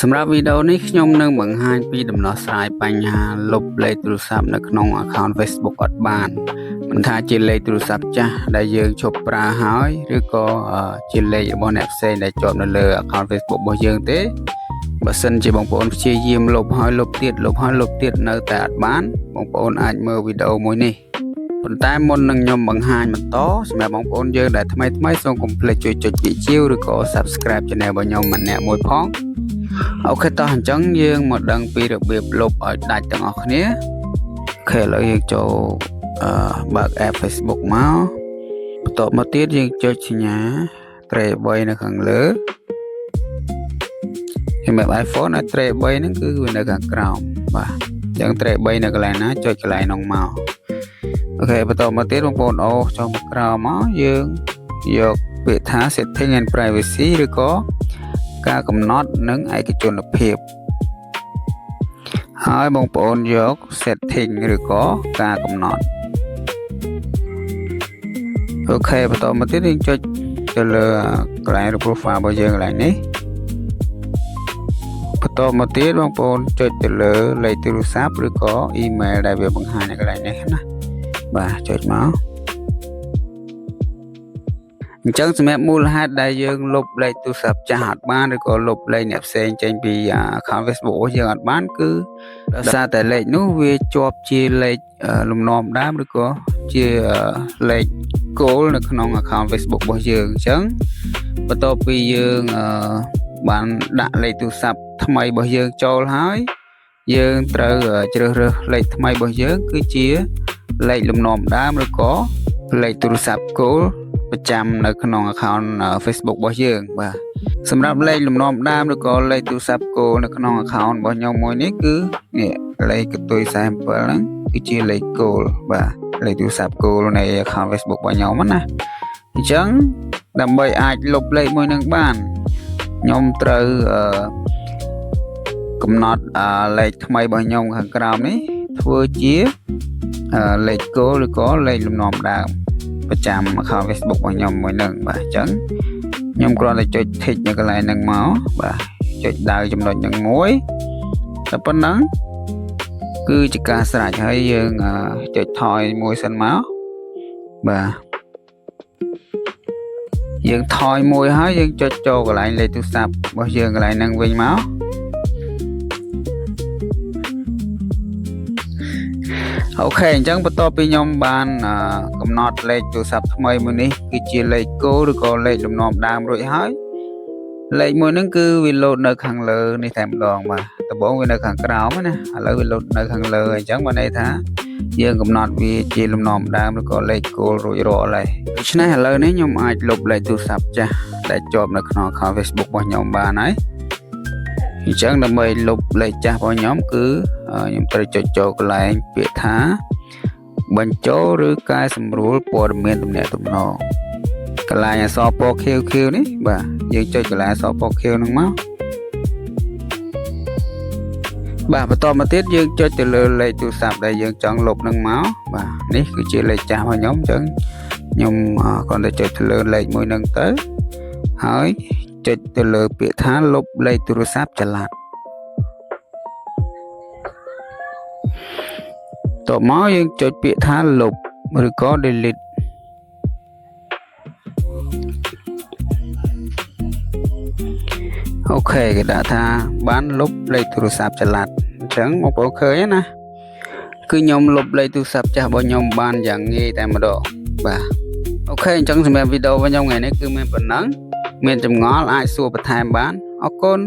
សម្រាប់វីដេអូនេះខ្ញុំនឹងបង្ហាញពីដំណោះស្រាយបញ្ហាលុបលេខទូរស័ព្ទនៅក្នុង account Facebook អត់បានមិនថាជាលេខទូរស័ព្ទចាស់ដែលយើងឈប់ប្រើហើយឬក៏ជាលេខរបស់អ្នកផ្សេងដែលជាប់នៅលើ account Facebook របស់យើងទេបើសិនជាបងប្អូនព្យាយាមលុបហើយលុបទៀតនៅតែអត់បានបងប្អូនអាចមើលវីដេអូមួយនេះប៉ុន្តែមុននឹងខ្ញុំបង្ហាញបន្តសម្រាប់បងប្អូនយើងដែលថ្មីសូមកុំភ្លេចជួយចុចពាក្យជាវឬក៏ Subscribe Channel របស់ខ្ញុំម្នាក់មួយផងអូខេតោះអញ្ចឹងយើងមកដឹងពីរបៀបលុបឲ្យដាច់ទាំងអស់គ្នាអូខេឥឡូវយើងចូលបើក app Facebook មកបន្ទាប់មកទៀតយើងចុចសញ្ញាត្រេ3នៅខាងលើសម្រាប់ iPhone ឲ្យត្រេ3ហ្នឹងគឺវានៅខាងក្រោមបាទអញ្ចឹងត្រេ3នៅកន្លែងណាចុចកន្លែងនោះមកអូខេបន្ទាប់មកទៀតបងប្អូនអូចូលមកក្រោមមកយើងយកពាក្យថា Setting and Privacy ឬក៏ការកំណត់និងឯកជនភាពហើយបងប្អូនយក setting ឬក៏ការកំណត់អូខេបន្តមកទៀតយើងចុចទៅលើកន្លែង profile របស់យើងកន្លែងនេះបន្តមកទៀតបងប្អូនចុចទៅលើលេខទូរស័ព្ទឬក៏ email ដែលវាបង្ហាញនៅកន្លែងនេះណាបាទចុចមកអញ្ចឹងសម្រាប់មូលហេតុដែលយើងលុបលេខទូរស័ព្ទចាស់អត់បានឬក៏លុបលេខអ្នកផ្សេងចេញពី account Facebook របស់យើងអត់បានគឺដោយសារតែលេខនោះវាជាប់ជាលេខលំនាំដើមឬក៏ជាលេខគោលនៅក្នុង account Facebook របស់យើងអញ្ចឹងបន្ទាប់ពីយើងបានដាក់លេខទូរស័ព្ទថ្មីរបស់យើងចូលហើយយើងត្រូវជ្រើសរើសលេខថ្មីរបស់យើងគឺជាលេខលំនាំដើមឬក៏លេខទូរស័ព្ទគោលប្រចាំនៅក្នុង account Facebook របស់យើងបាទសម្រាប់លេខលំនាំដើមឬក៏លេខទូរស័ព្ទគោលនៅក្នុង account របស់ខ្ញុំមួយនេះគឺនេះលេខកតុយ47ហ្នឹងគឺជាលេខគោលបាទលេខទូរស័ព្ទគោលនៃ account Facebook របស់ខ្ញុំណាអញ្ចឹងដើម្បីអាចលុបលេខមួយនឹងបានខ្ញុំត្រូវកំណត់លេខថ្មីរបស់ខ្ញុំខាងក្រោមនេះធ្វើជាលេខគោលឬក៏លេខលំនាំដើមប្រចាំ account Facebook របស់ខ្ញុំមួយនឹងបាទអញ្ចឹងខ្ញុំគ្រាន់តែចុច tick នៅកន្លែងហ្នឹងមកបាទចុចដៅចំណុចហ្នឹងមួយតែប៉ុណ្ណឹងគឺជាការស្រេចហើយយើងចុចថយមួយសិនមកបាទយើងថយមួយហើយយើងចុចចូលកន្លែងលេខទូរស័ព្ទរបស់យើងកន្លែងហ្នឹងវិញមកអូខេអញ្ចឹងបន្ទាប់ពីខ្ញុំបានកំណត់លេខទូរស័ព្ទថ្មីមួយនេះគឺជាលេខគោលឬក៏លេខលំនាំដើមរួចហើយលេខមួយហ្នឹងគឺវាលោតនៅខាងលើនេះតែម្ដងបាទដំបូងវានៅខាងក្រោមណាឥឡូវវាលោតនៅខាងលើអញ្ចឹងបានន័យថាយើងកំណត់វាជាលំនាំដើមឬក៏លេខគោលរួចរាល់ហើយដូច្នេះឥឡូវនេះខ្ញុំអាចលុបលេខទូរស័ព្ទចាស់ដែលជាប់នៅក្នុង account Facebook របស់ខ្ញុំបានហើយអញ្ចឹងដើម្បីលុបលេខចាស់របស់ខ្ញុំគឺខ្ញុំត្រូវចុចចូលកន្លែងពាក្យថាបញ្ចូលឬកែសម្រួលព័ត៌មានទំនាក់ទំនងកន្លែងអក្សរពណ៌ខៀវៗនេះបាទយើងចុចកន្លែងអក្សរពណ៌ខៀវហ្នឹងមកបាទបន្តមកទៀតយើងចុចទៅលើលេខទូរស័ព្ទដែលយើងចង់លុបហ្នឹងមកបាទនេះគឺជាលេខចាស់របស់ខ្ញុំអញ្ចឹងខ្ញុំគ្រាន់តែចុចទៅលើលេខមួយហ្នឹងទៅហើយចុចទៅលើពាក្យថាលុបលេខទូរស័ព្ទចល័តតបមកយើងចុចពាក្យថាលុបឬក៏ delete អូខេគេដាក់ថាបានលុបលេខទូរស័ព្ទចល័តអញ្ចឹងបងប្អូនឃើញណាគឺខ្ញុំលុបលេខទូរស័ព្ទចាស់របស់ខ្ញុំបានយ៉ាងងាយតែម្ដងបាទអូខេអញ្ចឹងសម្រាប់វីដេអូរបស់ខ្ញុំថ្ងៃនេះគឺមានប៉ុណ្ណឹងមានចម្ងល់អាចសួរបន្ថែមបានអរគុណ